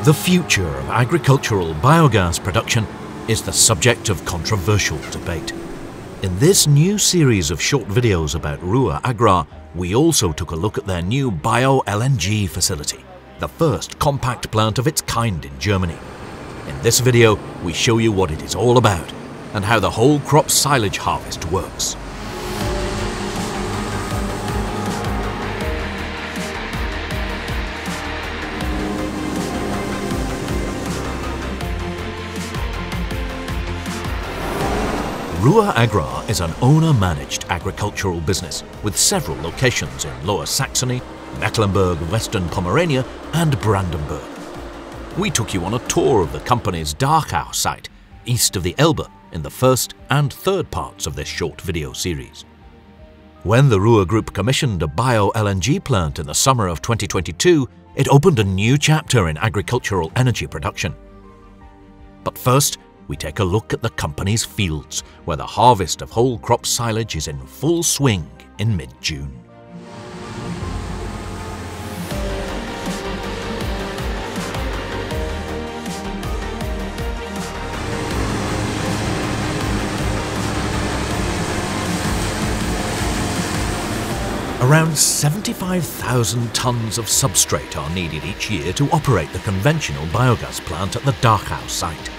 The future of agricultural biogas production is the subject of controversial debate. In this new series of short videos about Ruhe Agrar, we also took a look at their new Bio-LNG facility, the first compact plant of its kind in Germany. In this video, we show you what it is all about and how the whole crop silage harvest works. Ruhe Agrar is an owner-managed agricultural business with several locations in Lower Saxony, Mecklenburg, Western Pomerania and Brandenburg. We took you on a tour of the company's Darchau site, east of the Elbe, in the first and third parts of this short video series. When the Ruhe Group commissioned a Bio-LNG plant in the summer of 2022, it opened a new chapter in agricultural energy production. But first, we take a look at the company's fields, where the harvest of whole crop silage is in full swing in mid-June. Around 75,000 tonnes of substrate are needed each year to operate the conventional biogas plant at the Darchau site.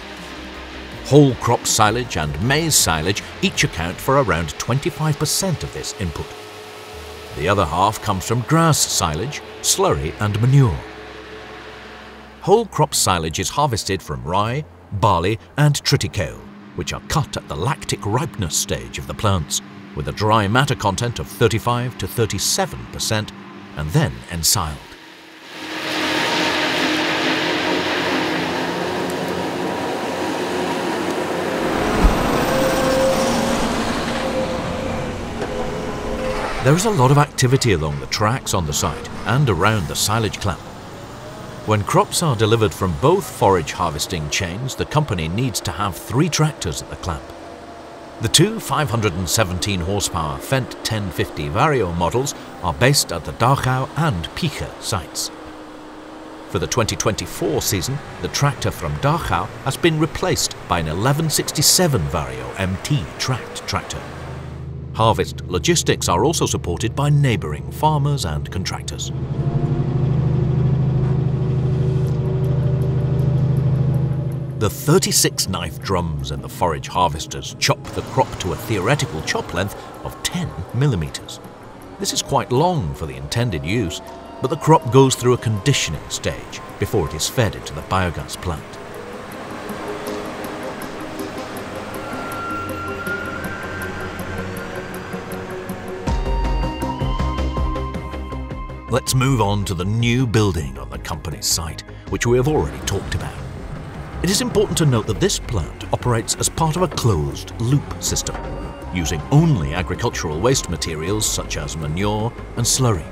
Whole crop silage and maize silage each account for around 25% of this input. The other half comes from grass silage, slurry and manure. Whole crop silage is harvested from rye, barley and triticale, which are cut at the lactic ripeness stage of the plants, with a dry matter content of 35 to 37% and then ensiled. There is a lot of activity along the tracks on the site and around the silage clamp. When crops are delivered from both forage harvesting chains, the company needs to have 3 tractors at the clamp. The two 517 horsepower Fendt 1050 Vario models are based at the Darchau and Picher sites. For the 2024 season, the tractor from Darchau has been replaced by an 1167 Vario MT tracked tractor. Harvest logistics are also supported by neighbouring farmers and contractors. The 36 knife drums in the forage harvesters chop the crop to a theoretical chop length of 10 millimeters. This is quite long for the intended use, but the crop goes through a conditioning stage before it is fed into the biogas plant. Let's move on to the new building on the company's site, which we have already talked about. It is important to note that this plant operates as part of a closed loop system, using only agricultural waste materials such as manure and slurry.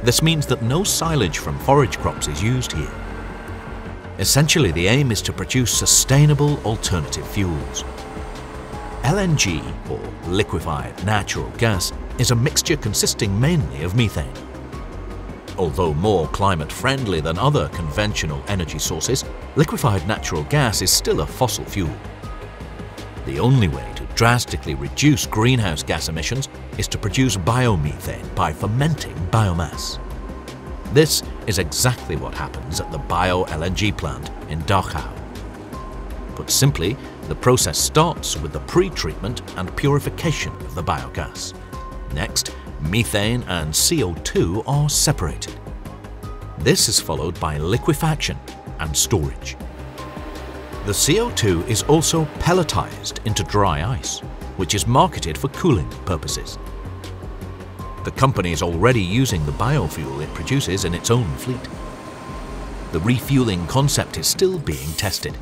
This means that no silage from forage crops is used here. Essentially, the aim is to produce sustainable alternative fuels. LNG, or liquefied natural gas, is a mixture consisting mainly of methane. Although more climate-friendly than other conventional energy sources, liquefied natural gas is still a fossil fuel. The only way to drastically reduce greenhouse gas emissions is to produce biomethane by fermenting biomass. This is exactly what happens at the Bio-LNG plant in Darchau. Put simply, the process starts with the pre-treatment and purification of the biogas. Next, methane and CO2 are separated. This is followed by liquefaction and storage. The CO2 is also pelletized into dry ice, which is marketed for cooling purposes. The company is already using the biofuel it produces in its own fleet. The refueling concept is still being tested.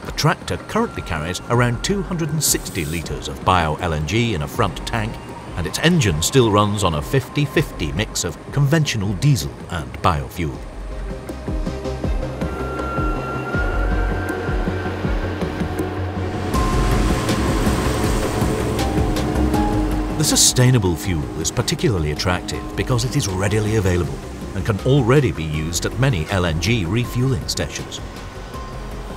The tractor currently carries around 260 litres of Bio-LNG in a front tank, and its engine still runs on a 50-50 mix of conventional diesel and biofuel. The sustainable fuel is particularly attractive because it is readily available, and can already be used at many LNG refueling stations.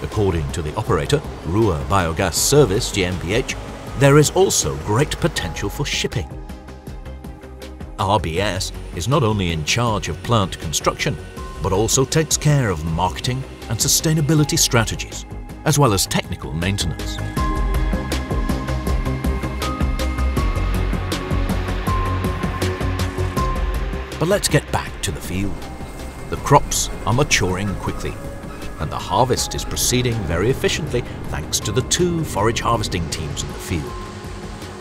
According to the operator, Ruhe Biogas Service GmbH, there is also great potential for shipping. RBS is not only in charge of plant construction, but also takes care of marketing and sustainability strategies, as well as technical maintenance. But let's get back to the field. The crops are maturing quickly, and the harvest is proceeding very efficiently thanks to the 2 forage harvesting teams in the field.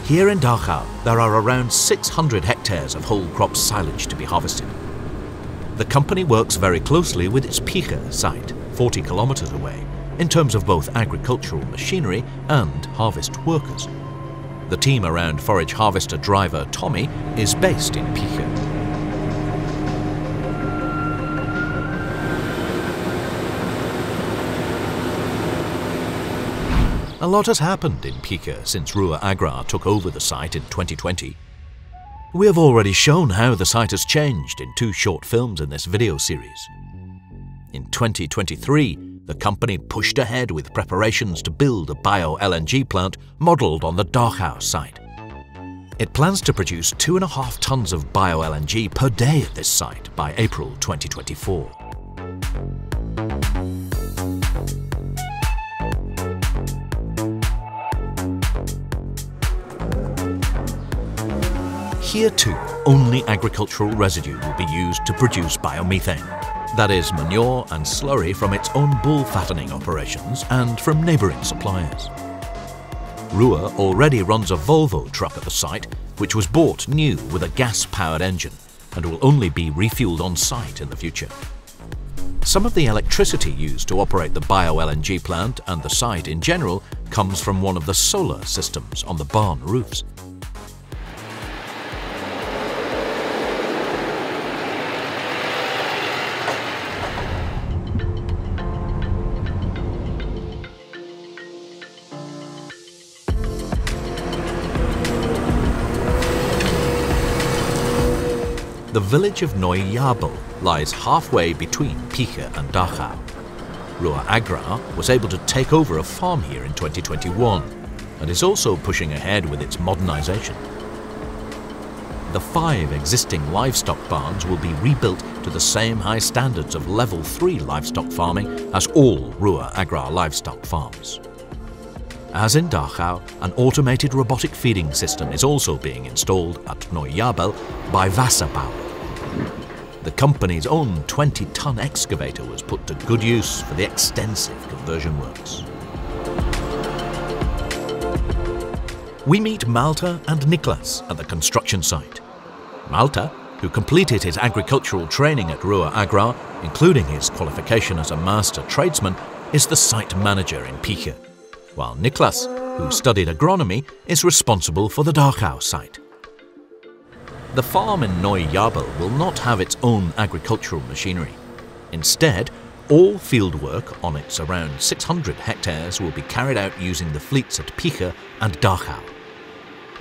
Here in Darchau, there are around 600 hectares of whole crop silage to be harvested. The company works very closely with its Picher site, 40 kilometers away, in terms of both agricultural machinery and harvest workers. The team around forage harvester driver Tommy is based in Picher. A lot has happened in Picher since Ruhe Agrar took over the site in 2020. We have already shown how the site has changed in 2 short films in this video series. In 2023, the company pushed ahead with preparations to build a Bio-LNG plant modelled on the Darchau site. It plans to produce 2.5 tons of Bio-LNG per day at this site by April 2024. Here too, only agricultural residue will be used to produce biomethane. That is manure and slurry from its own bull fattening operations and from neighbouring suppliers. Ruhe already runs a Volvo truck at the site, which was bought new with a gas-powered engine and will only be refuelled on site in the future. Some of the electricity used to operate the Bio-LNG plant and the site in general comes from one of the solar systems on the barn roofs. The village of Neujahrl lies halfway between Picher and Darchau. Ruhe Agrar was able to take over a farm here in 2021 and is also pushing ahead with its modernisation. The 5 existing livestock barns will be rebuilt to the same high standards of level 3 livestock farming as all Ruhe Agrar livestock farms. As in Darchau, an automated robotic feeding system is also being installed at Neujahrl by Wasserbau. The company's own 20-ton excavator was put to good use for the extensive conversion works. We meet Malte and Niklas at the construction site. Malte, who completed his agricultural training at Ruhe Agrar, including his qualification as a master tradesman, is the site manager in Picher, while Niklas, who studied agronomy, is responsible for the Darchau site. The farm in Neujahrl will not have its own agricultural machinery. Instead, all field work on its around 600 hectares will be carried out using the fleets at Picher and Darchau.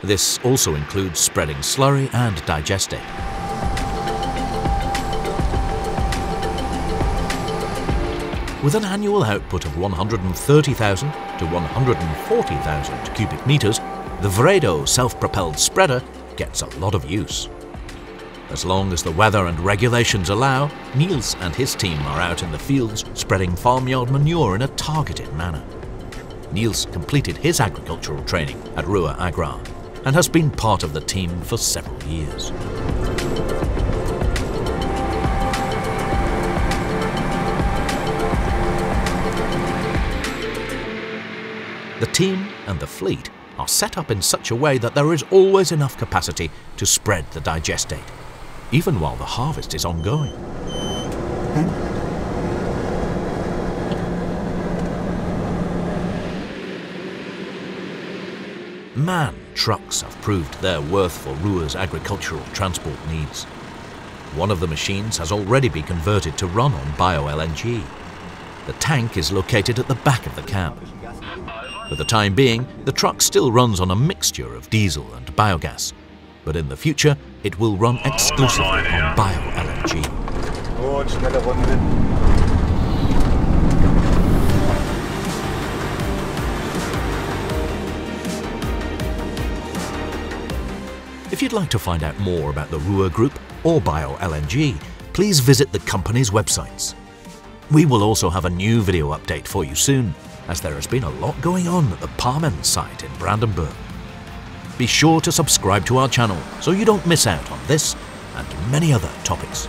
This also includes spreading slurry and digestate. With an annual output of 130,000 to 140,000 cubic meters, the Vredo self-propelled spreader gets a lot of use. As long as the weather and regulations allow, Niels and his team are out in the fields spreading farmyard manure in a targeted manner. Niels completed his agricultural training at Ruhe Agrar and has been part of the team for several years. The team and the fleet are set up in such a way that there is always enough capacity to spread the digestate, even while the harvest is ongoing. Man trucks have proved their worth for Ruhe's agricultural transport needs. One of the machines has already been converted to run on Bio-LNG. The tank is located at the back of the camp. For the time being, the truck still runs on a mixture of diesel and biogas, but in the future it will run exclusively on Bio-LNG. Gut, schnelle Runde. If you'd like to find out more about the Ruhe Group or Bio-LNG, please visit the company's websites. We will also have a new video update for you soon, as there has been a lot going on at the Farmland site in Brandenburg. Be sure to subscribe to our channel so you don't miss out on this and many other topics.